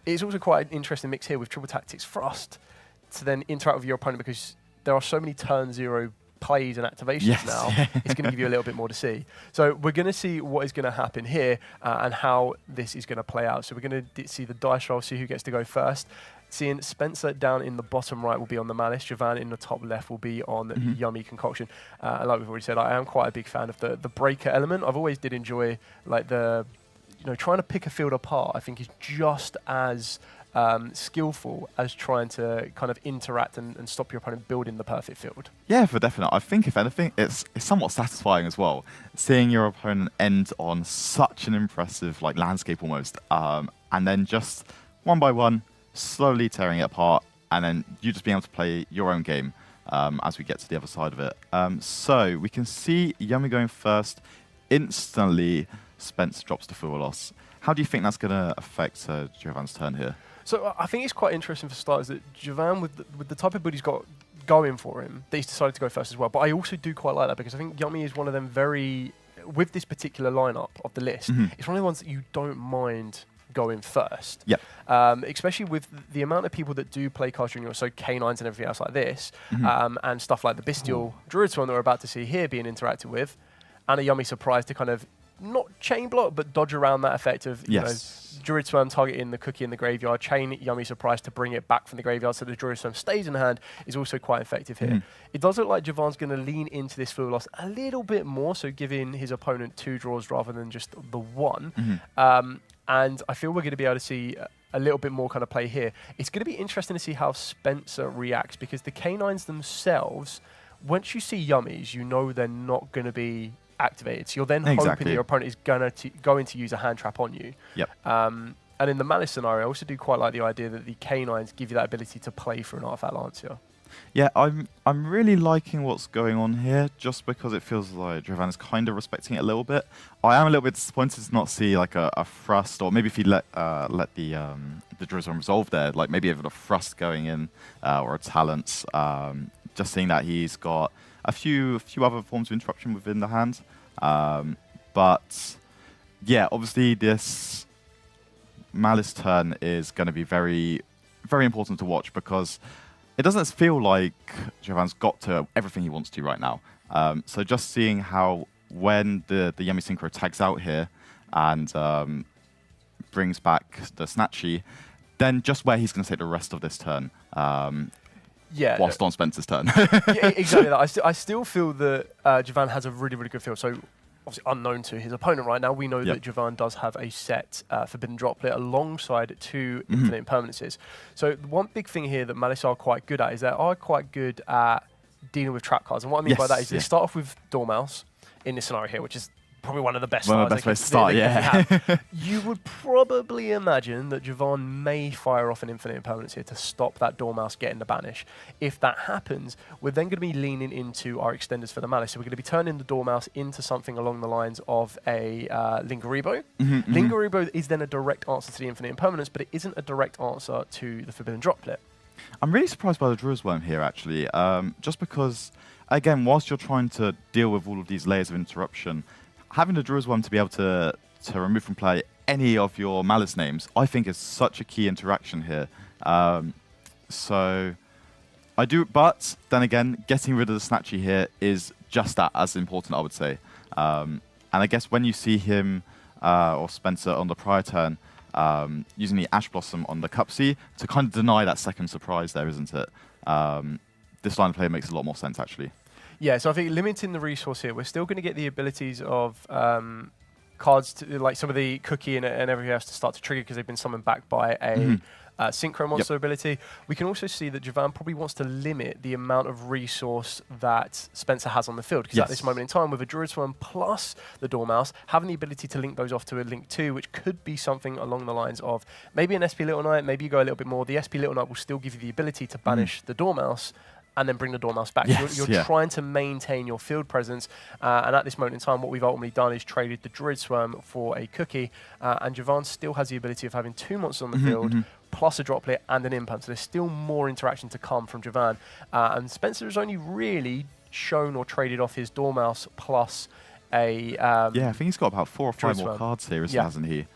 it's also quite an interesting mix here with Triple Tactics Thrust to then interact with your opponent, because there are so many turn 0 plays and activations now. It's going to give you a little bit more to see. So we're going to see what is going to happen here and how this is going to play out. So we're going to see the dice roll, see who gets to go first. Seeing Spencer down in the bottom right will be on the Malice. Javan in the top left will be on Yummy Concoction. And like we've already said, I am quite a big fan of the breaker element. I've always did enjoy like the, trying to pick a field apart. I think is just as skillful as trying to kind of interact and stop your opponent building the perfect field. Yeah, for definite. I think if anything, it's somewhat satisfying as well, seeing your opponent end on such an impressive like landscape almost, and then just one by one, slowly tearing it apart, and then you just being able to play your own game as we get to the other side of it. So we can see Yummy going first. Instantly, Spence drops to full loss. How do you think that's going to affect Javan's turn here? So I think it's quite interesting for starters that Javan, with the type of build he's got going for him, that he's decided to go first as well. But I also do quite like that, because I think Yummy is one of them with this particular lineup of the list, it's one of the ones that you don't mind going first. Yep. Especially with the amount of people that do play cards during so K9s and everything else like this, and stuff like the Bestial Druid Swarm that we're about to see here being interacted with, and a Yummy surprise to kind of not chain block, but dodge around that effect of, you know, Druid Swarm targeting the cookie in the graveyard, chain Yummy surprise to bring it back from the graveyard so the Druid Swarm stays in hand is also quite effective here. It does look like Javan's going to lean into this field loss a little bit more, so giving his opponent 2 draws rather than just the 1. And I feel we're going to be able to see a little bit more kind of play here. It's going to be interesting to see how Spencer reacts, because the K9s themselves, once you see Yummies, you know they're not going to be activated. So you're then hoping that your opponent is going to use a hand trap on you. And in the Malice scenario, I also do quite like the idea that the K9s give you that ability to play for an Artifact Lancier. Yeah, I'm really liking what's going on here, just because it feels like Javan is kind of respecting it a little bit. I am a little bit disappointed to not see like a thrust, or maybe if he let the Druid Swarm resolve there, like maybe even a thrust going in, or a talents. Just seeing that he's got a few other forms of interruption within the hand. But yeah, obviously this Malice turn is going to be very, very important to watch, because it doesn't feel like Javan's got to everything he wants to right now. So just seeing how when the Yummy Synchro tags out here and brings back the Snatchy, then just where he's going to take the rest of this turn. Whilst on Spencer's turn. Yeah, exactly that. I still feel that Javan has a really, really good feel. So obviously unknown to his opponent right now, we know that Javan does have a set Forbidden Droplet alongside 2 Infinite Impermanences. So one big thing here that Malice are quite good at is they are quite good at dealing with trap cards. And what I mean by that is they start off with Dormouse in this scenario here, which is probably one of the best ways to start, You would probably imagine that Javan may fire off an Infinite Impermanence here to stop that Dormouse getting the banish. If that happens, we're then going to be leaning into our extenders for the Malice. So we're going to be turning the Dormouse into something along the lines of a Lingaribo. Lingaribo is then a direct answer to the Infinite Impermanence, but it isn't a direct answer to the Forbidden Droplet. I'm really surprised by the Druid Swarm here, actually, just because, again, whilst you're trying to deal with all of these layers of interruption, having the Druid Swarm to be able to remove from play any of your Malice names, I think is such a key interaction here. So I do, but then again, getting rid of the Snatchy here is just that as important, I would say. And I guess when you see him or Spencer on the prior turn, using the Ash Blossom on the Cupsea to kind of deny that second surprise there, isn't it? This line of play makes a lot more sense, actually. Yeah, so I think limiting the resource here, we're still going to get the abilities of cards, to, like some of the Cookie and everything else to start to trigger because they've been summoned back by a Synchro Monster ability. We can also see that Javan probably wants to limit the amount of resource that Spencer has on the field, because at this moment in time, with a Druid Swarm plus the Dormouse, having the ability to link those off to a Link 2, which could be something along the lines of maybe an SP Little Knight, maybe you go a little bit more. The SP Little Knight will still give you the ability to banish the Dormouse, and then bring the Dormouse back. You're trying to maintain your field presence, and at this moment in time, what we've ultimately done is traded the Druid Swarm for a Cookie, and Javan still has the ability of having 2 monsters on the field, plus a Droplet and an Imperm, so there's still more interaction to come from Javan. And Spencer has only really shown or traded off his Dormouse plus a... I think he's got about 4 or 5 more cards here, hasn't he?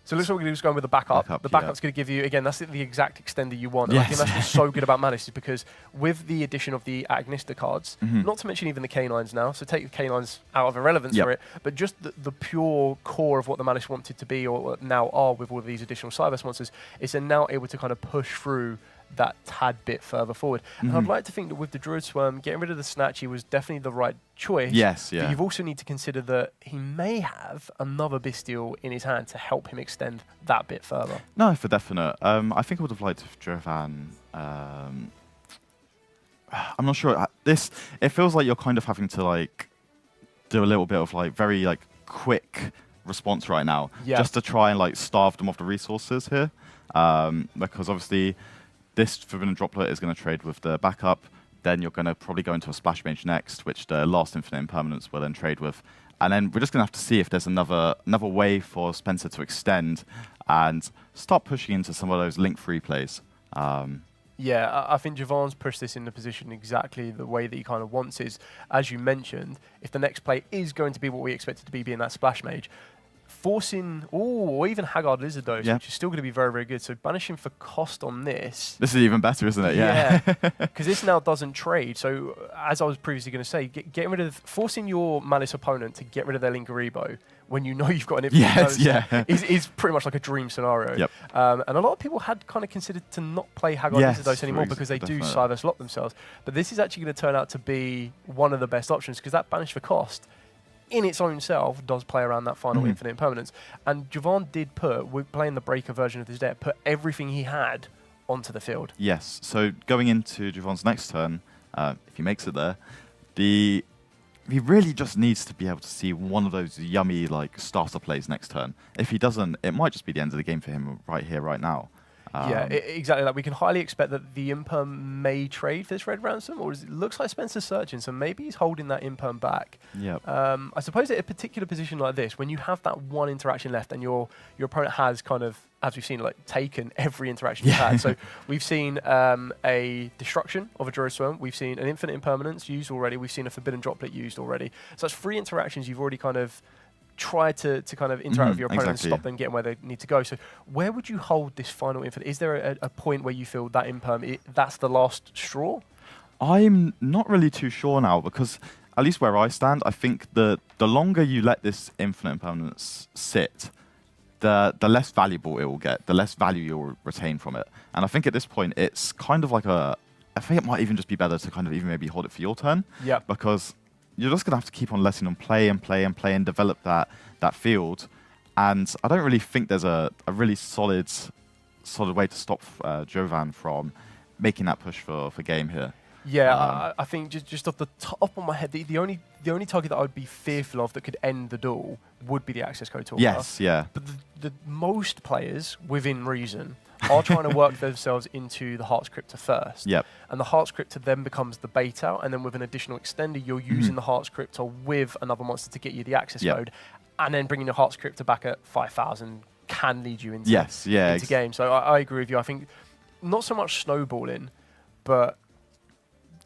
So it looks like we're just going with the backup. The backup's going to give you, again, that's the exact extender you want. And I think that's what's so good about MALISS is because with the addition of the Agnista cards, not to mention even the K9s now, so take the K9s out of irrelevance for it, but just the pure core of what the MALISS wanted to be or now are with all of these additional Cyberse monsters, is they're now able to kind of push through that tad bit further forward. And I'd like to think that with the Druid Swarm, getting rid of the Snatchy was definitely the right choice. Yes, yeah. But you've also need to consider that he may have another Bestial in his hand to help him extend that bit further. No, for definite. I think I would have liked if Jovan... I'm not sure. It feels like you're kind of having to like do a little bit of like very like quick response right now, just to try and like starve them of the resources here, because obviously this Forbidden Droplet is going to trade with the backup. Then you're going to probably go into a Splash Mage next, which the last Infinite Impermanence will then trade with. And then we're just going to have to see if there's another way for Spencer to extend and start pushing into some of those link-free plays. Yeah, I think Javan's pushed this in the position exactly the way that he kind of wants is, as you mentioned, if the next play is going to be what we expect it to be, being that Splash Mage, forcing, or even Haggard Lizard Dose, which is still going to be very, very good. So banishing for cost on this. This is even better, isn't it? Yeah. Because this now doesn't trade. So as I was previously going to say, getting rid of, forcing your MALISS opponent to get rid of their Linkuriboh when you know you've got an infinite dose is pretty much like a dream scenario. Yep. And a lot of people had kind of considered to not play Haggard Lizard Dose anymore because they do Cyberse lock themselves. But this is actually going to turn out to be one of the best options because that banish for cost in its own self does play around that final infinite impermanence. And Javan did put, playing the Breaker version of his deck, put everything he had onto the field. Yes, so going into Javan's next turn, if he makes it there, he really just needs to be able to see one of those yummy like starter plays next turn. If he doesn't, it might just be the end of the game for him right here, right now. Yeah, exactly. Like we can highly expect that the Imperm may trade for this red ransom, or it looks like Spencer's searching, so maybe he's holding that Imperm back. Yep. I suppose at a particular position like this, when you have that one interaction left and your opponent has kind of, as we've seen, like taken every interaction you've had. So we've seen a destruction of a Druid Swarm, we've seen an infinite impermanence used already, we've seen a forbidden droplet used already. So that's 3 interactions you've already kind of try to kind of interact with your opponent and stop them getting where they need to go. So where would you hold this final infinite? Is there a point where you feel that imperm, that's the last straw? I'm not really too sure now because at least where I stand, I think the longer you let this infinite impermanence sit, the less valuable it will get, the less value you'll retain from it. And I think at this point, it's kind of like I think it might even just be better to kind of even maybe hold it for your turn. Yeah. Because you're just going to have to keep on letting them play and play and play and develop that field. And I don't really think there's a really solid way to stop Jovan from making that push for game here. Yeah, I think just off the top of my head, the only target that I would be fearful of that could end the duel would be the access code talker. Yes, yeah. But the most players, within reason, are trying to work themselves into the Heart Scriptor first. Yep. And the Heart Scriptor then becomes the bait out, and then with an additional extender, you're using the Heart Scriptor with another monster to get you the access code, and then bringing the Heart Scriptor back at 5,000 can lead you into, into game. So I agree with you. I think not so much snowballing, but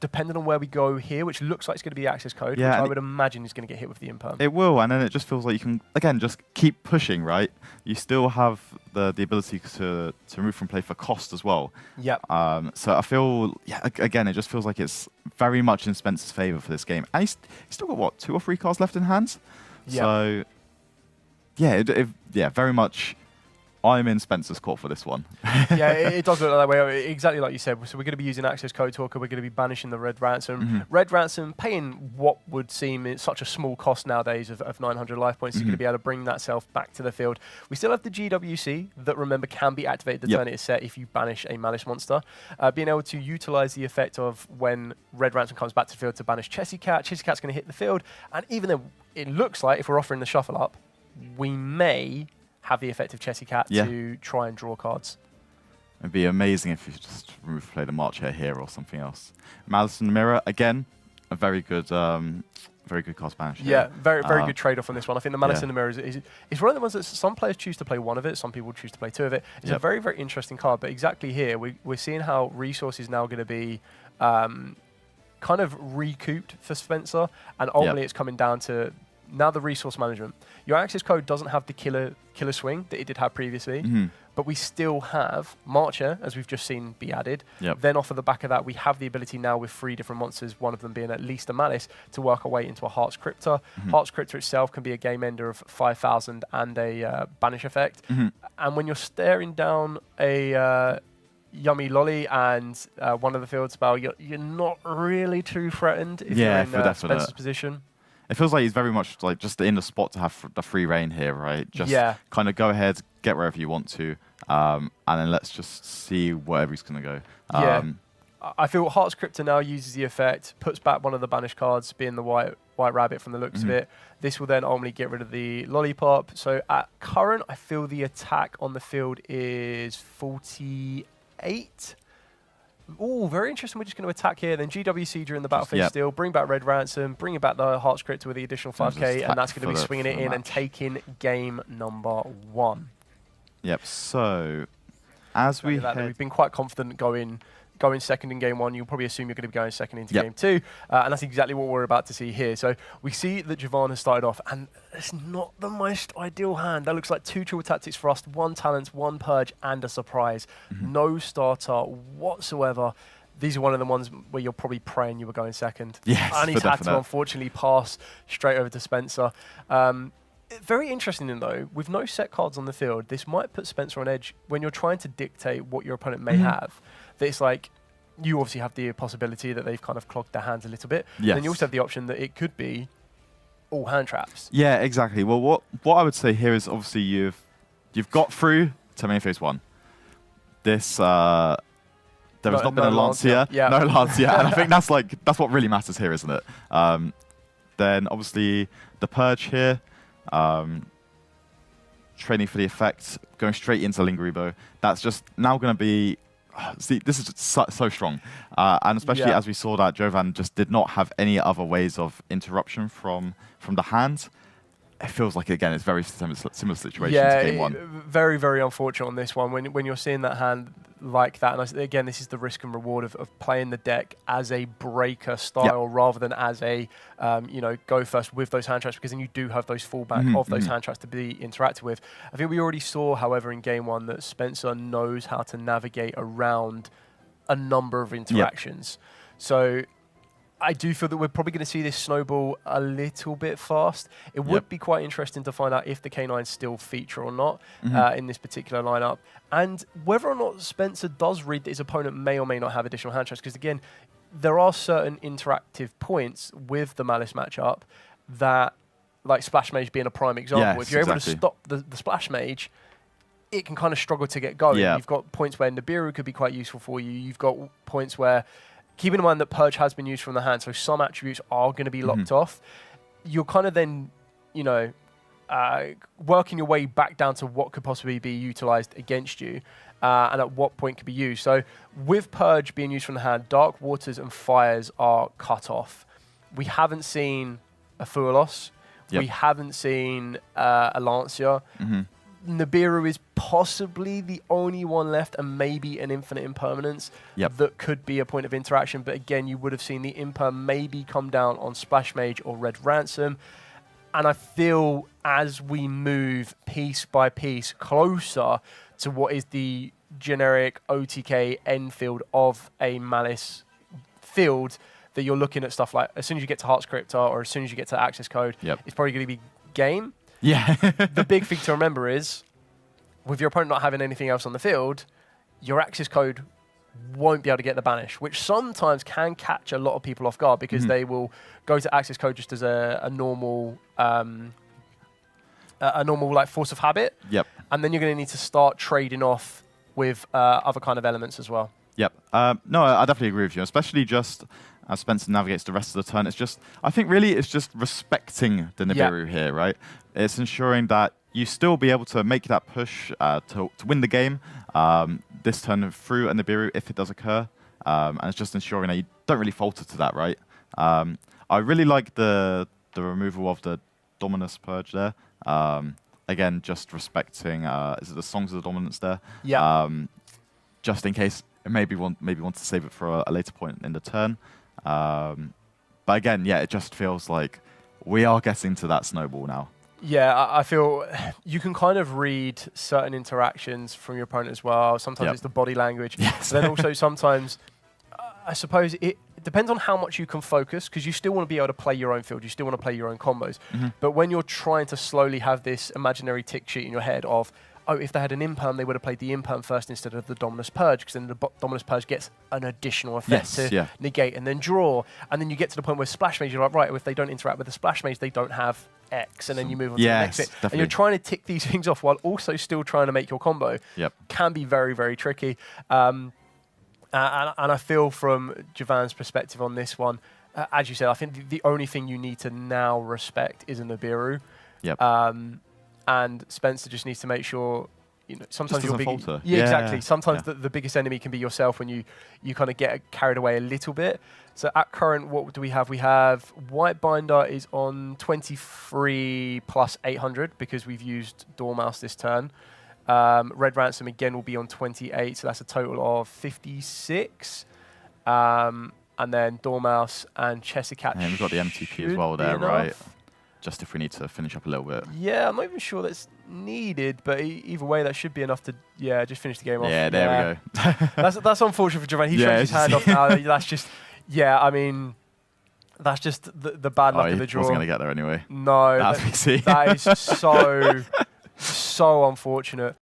depending on where we go here, which looks like it's going to be the access code, which I would imagine is going to get hit with the imperm. It will, and then it just feels like you can, again, just keep pushing, right? You still have the ability to move from play for cost as well. Yep. So I feel, again, it just feels like it's very much in Spencer's favour for this game. And he's still got, what, 2 or 3 cards left in hand? Yep. So, very much I'm in Spencer's court for this one. It does look that way. Exactly like you said. So we're going to be using Access Code Talker. We're going to be banishing the Red Ransom. Red Ransom, paying what would seem such a small cost nowadays of 900 life points, is going to be able to bring that self back to the field. We still have the GWC that, remember, can be activated the turn it is set if you banish a MALISS monster. Being able to utilize the effect of when Red Ransom comes back to the field to banish Chessy Cat. Chessy Cat's going to hit the field. And even though it looks like, if we're offering the shuffle up, we may have the effect of Chessy Cat to try and draw cards. It'd be amazing if you just play the March Hare here or something else. MALISS in the Mirror, again, a very good card banish. Yeah, very good trade-off on this one. I think the MALISS in the Mirror is one of the ones that some players choose to play one of it, some people choose to play 2 of it. It's a very, very interesting card, but exactly here, we're seeing how resource is now going to be kind of recouped for Spencer, and ultimately it's coming down to Now the resource management. Your access code doesn't have the killer swing that it did have previously, but we still have Marcher, as we've just seen, be added. Then off of the back of that, we have the ability now with 3 different monsters, one of them being at least a Malice, to work our way into a Heart's Cryptor. Heart's Cryptor itself can be a game ender of 5,000 and a banish effect. And when you're staring down a Yummy Lolly and one of the field spell, you're not really too threatened if you're in Spencer's position. It feels like he's very much like just in the spot to have the free reign here, right? Just kind of go ahead, get wherever you want to, and then let's just see wherever he's going to go. I feel Heart's Cryptor now uses the effect, puts back one of the banished cards, being the white rabbit from the looks of it. This will then ultimately get rid of the lollipop. So at current, I feel the attack on the field is 48. Oh, very interesting. We're just going to attack here. Then GWC during the battlefield still. Bring back Red Ransom. Bring back the Heart's Cryptor with the additional 5k. And that's going to be swinging it in and taking game number 1. Yep. So, as we've been quite confident going second in game 1. You'll probably assume you're going to be going second into game 2. And that's exactly what we're about to see here. So we see that Javan has started off, and it's not the most ideal hand. That looks like 2 Triple Tactics Thrust, 1 Talents, 1 Purge, and a Surprise. No starter whatsoever. These are one of the ones where you're probably praying you were going second. Yes, and he's had to unfortunately pass straight over to Spencer. Very interesting though, with no set cards on the field, this might put Spencer on edge when you're trying to dictate what your opponent may have. That it's like, you obviously have the possibility that they've kind of clogged their hands a little bit. Yes. And you also have the option that it could be all hand traps. Yeah, exactly. Well, what I would say here is obviously you've got through to main phase 1. This there has not been a Lancia. No Lancia. And I think that's what really matters here, isn't it? Then obviously the Purge here. Training for the effects, going straight into Lingeribo. That's just now going to be... See, this is just so strong. And especially as we saw that Jovan just did not have any other ways of interruption from the hand. It feels like, again, it's very similar situation to game 1. Very, very unfortunate on this one. When you're seeing that hand like that, and again, this is the risk and reward of playing the deck as a breaker style rather than as a, go first with those hand traps, because then you do have those fallback of those hand traps to be interacted with. I think we already saw, however, in game 1 that Spencer knows how to navigate around a number of interactions. So I do feel that we're probably going to see this snowball a little bit fast. It would be quite interesting to find out if the K9s still feature or not in this particular lineup, and whether or not Spencer does read that his opponent may or may not have additional hand traps, because again, there are certain interactive points with the Malice matchup that, like Splash Mage being a prime example, if you're able to stop the Splash Mage, it can kind of struggle to get going. You've got points where Nibiru could be quite useful for you. You've got points where, keeping in mind that Purge has been used from the hand, so some attributes are going to be locked off. You're kind of then, working your way back down to what could possibly be utilized against you and at what point could be used. So with Purge being used from the hand, Dark Waters and Fires are cut off. We haven't seen a Fuelos. We haven't seen a Lancia. Nibiru is possibly the only one left, and maybe an Infinite Impermanence that could be a point of interaction. But again, you would have seen the Imper maybe come down on Splash Mage or Red Ransom. And I feel as we move piece by piece closer to what is the generic OTK end field of a Malice field, that you're looking at stuff like, as soon as you get to Heart's Cryptor or as soon as you get to Access Code, it's probably going to be game. The big thing to remember is, with your opponent not having anything else on the field, your Access Code won't be able to get the banish, which sometimes can catch a lot of people off guard, because they will go to Access Code just as a normal like force of habit. And then you're going to need to start trading off with other kind of elements as well. No, I definitely agree with you, especially just as Spencer navigates the rest of the turn. It's just, I think really it's just respecting the Nibiru here, right? It's ensuring that you still be able to make that push to win the game this turn through a Nibiru if it does occur. And it's just ensuring that you don't really falter to that, right? I really like the removal of the Dominus Purge there. Again, just respecting, is it the Songs of the Dominance there? Just in case it maybe want to save it for a later point in the turn. But again, it just feels like we are getting to that snowball now. Yeah, I feel you can kind of read certain interactions from your opponent as well. Sometimes it's the body language. Yes. But then also sometimes, I suppose it depends on how much you can focus, because you still want to be able to play your own field. You still want to play your own combos. But when you're trying to slowly have this imaginary tick sheet in your head of, oh, if they had an imperm, they would have played the imperm first instead of the Dominus Purge, because then the Dominus Purge gets an additional effect to negate and then draw. And then you get to the point where Splash Mage, you're like, right, if they don't interact with the Splash Mage, they don't have X, and then you move on to the next bit. Definitely. And you're trying to tick these things off while also still trying to make your combo. Can be very, very tricky. And I feel from Javan's perspective on this one, as you said, I think the only thing you need to now respect is a Nibiru. And Spencer just needs to make sure, you know, sometimes you're falter. Exactly. Sometimes the biggest enemy can be yourself when you kind of get carried away a little bit. So at current, what do we have? We have White Binder is on 23 plus 800 because we've used Dormouse this turn. Red Ransom again will be on 28, so that's a total of 56. And then Dormouse and Chessicat. And we've got the MTP as well there, right? Just if we need to finish up a little bit. Yeah, I'm not even sure that's needed, but either way, that should be enough to, just finish the game off. Yeah, there we go. That's unfortunate for Javan. He shows his hand off now. That's just, I mean, that's just the bad luck of the draw. He wasn't going to get there anyway. No. That is so unfortunate.